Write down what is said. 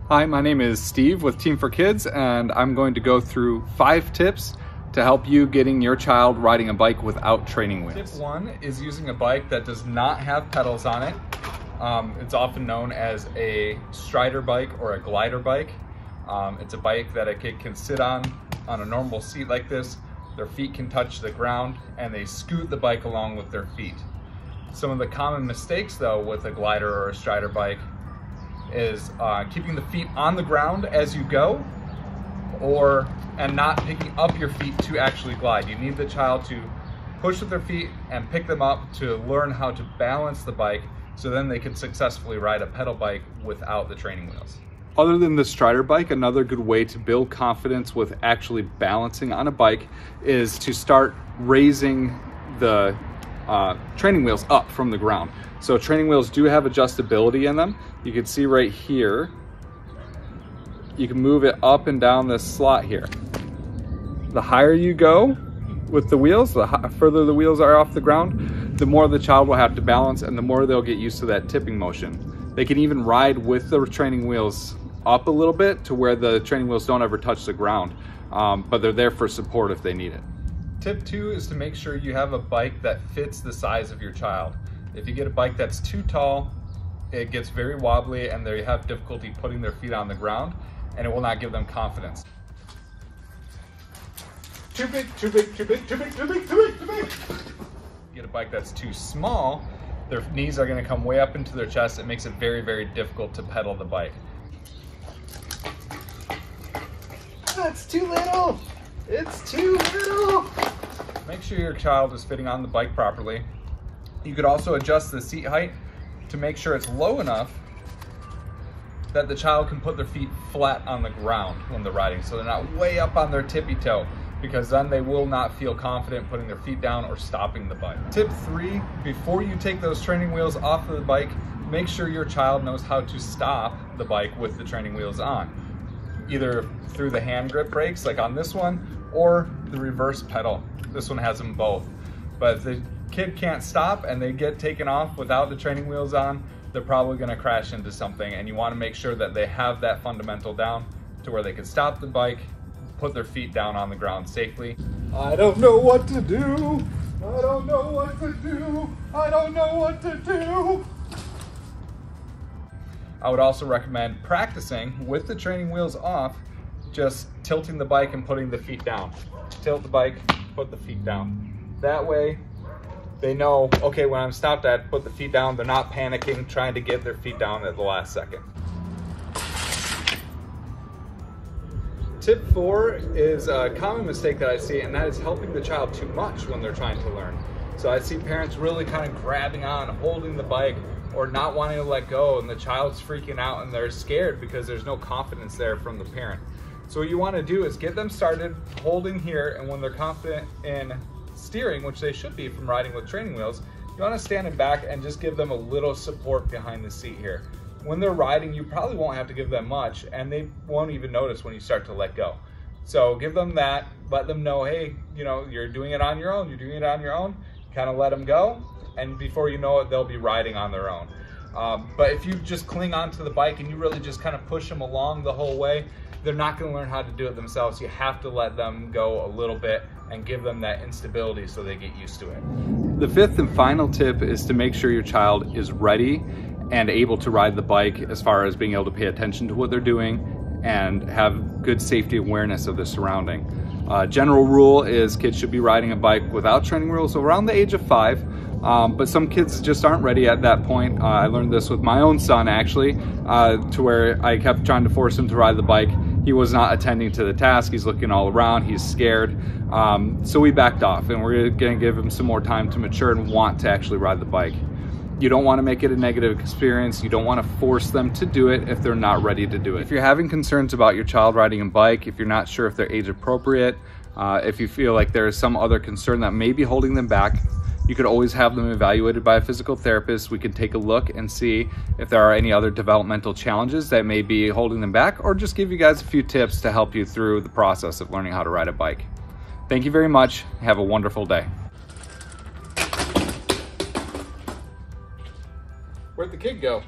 Hi, my name is Steve with Team for Kids, and I'm going to go through 5 tips to help you getting your child riding a bike without training wheels. Tip 1 is using a bike that does not have pedals on it. It's often known as a strider bike or a glider bike. It's a bike that a kid can sit on a normal seat like this. Their feet can touch the ground and they scoot the bike along with their feet. Some of the common mistakes though with a glider or a strider bike is keeping the feet on the ground as you go, and not picking up your feet to actually glide. You need the child to push with their feet and pick them up to learn how to balance the bike, so then they can successfully ride a pedal bike without the training wheels. Other than the strider bike, another good way to build confidence with actually balancing on a bike is to start raising the training wheels up from the ground. So training wheels do have adjustability in them. You can see right here, you can move it up and down this slot here. The higher you go with the wheels, the further the wheels are off the ground, the more the child will have to balance and the more they'll get used to that tipping motion. They can even ride with the training wheels up a little bit to where the training wheels don't ever touch the ground, but they're there for support if they need it. Tip 2 is to make sure you have a bike that fits the size of your child. If you get a bike that's too tall, it gets very wobbly and they have difficulty putting their feet on the ground, and it will not give them confidence. Too big, too big, too big, too big, too big, too big, too big. Get a bike that's too small, their knees are going to come way up into their chest. It makes it very, very difficult to pedal the bike. That's too little. It's too little. Make sure your child is fitting on the bike properly. You could also adjust the seat height to make sure it's low enough that the child can put their feet flat on the ground when they're riding, so they're not way up on their tippy toe, because then they will not feel confident putting their feet down or stopping the bike. Tip 3, before you take those training wheels off of the bike, make sure your child knows how to stop the bike with the training wheels on, either through the hand grip brakes like on this one or the reverse pedal. This one has them both. But if the kid can't stop and they get taken off without the training wheels on, they're probably going to crash into something, and you want to make sure that they have that fundamental down to where they can stop the bike, put their feet down on the ground safely. I don't know what to do. I don't know what to do. I don't know what to do. I would also recommend practicing with the training wheels off, just tilting the bike and putting the feet down. Tilt the bike, put the feet down. That way they know, okay, when I'm stopped at, put the feet down. They're not panicking, trying to get their feet down at the last second. Tip 4 is a common mistake that I see, and that is helping the child too much when they're trying to learn. So I see parents really kind of grabbing on, holding the bike, or not wanting to let go, and the child's freaking out and they're scared because there's no confidence there from the parent. So what you want to do is get them started holding here, and when they're confident in steering, which they should be from riding with training wheels, you want to stand in back and just give them a little support behind the seat here. When they're riding, you probably won't have to give them much, and they won't even notice when you start to let go. So give them that, let them know, hey, you know, you're doing it on your own, you're doing it on your own, kind of let them go, and before you know it, they'll be riding on their own. But if you just cling onto the bike and you really just kind of push them along the whole way, they're not going to learn how to do it themselves. You have to let them go a little bit and give them that instability so they get used to it. The 5th and final tip is to make sure your child is ready and able to ride the bike, as far as being able to pay attention to what they're doing and have good safety awareness of the surrounding. General rule is kids should be riding a bike without training wheels around the age of 5, but some kids just aren't ready at that point. I learned this with my own son, actually, to where I kept trying to force him to ride the bike. He was not attending to the task. He's looking all around, he's scared. So we backed off, and we're gonna give him some more time to mature and want to actually ride the bike. You don't want to make it a negative experience. You don't want to force them to do it if they're not ready to do it. If you're having concerns about your child riding a bike, if you're not sure if they're age appropriate, if you feel like there is some other concern that may be holding them back, you could always have them evaluated by a physical therapist. We can take a look and see if there are any other developmental challenges that may be holding them back, or just give you guys a few tips to help you through the process of learning how to ride a bike. Thank you very much. Have a wonderful day. Where'd the kid go?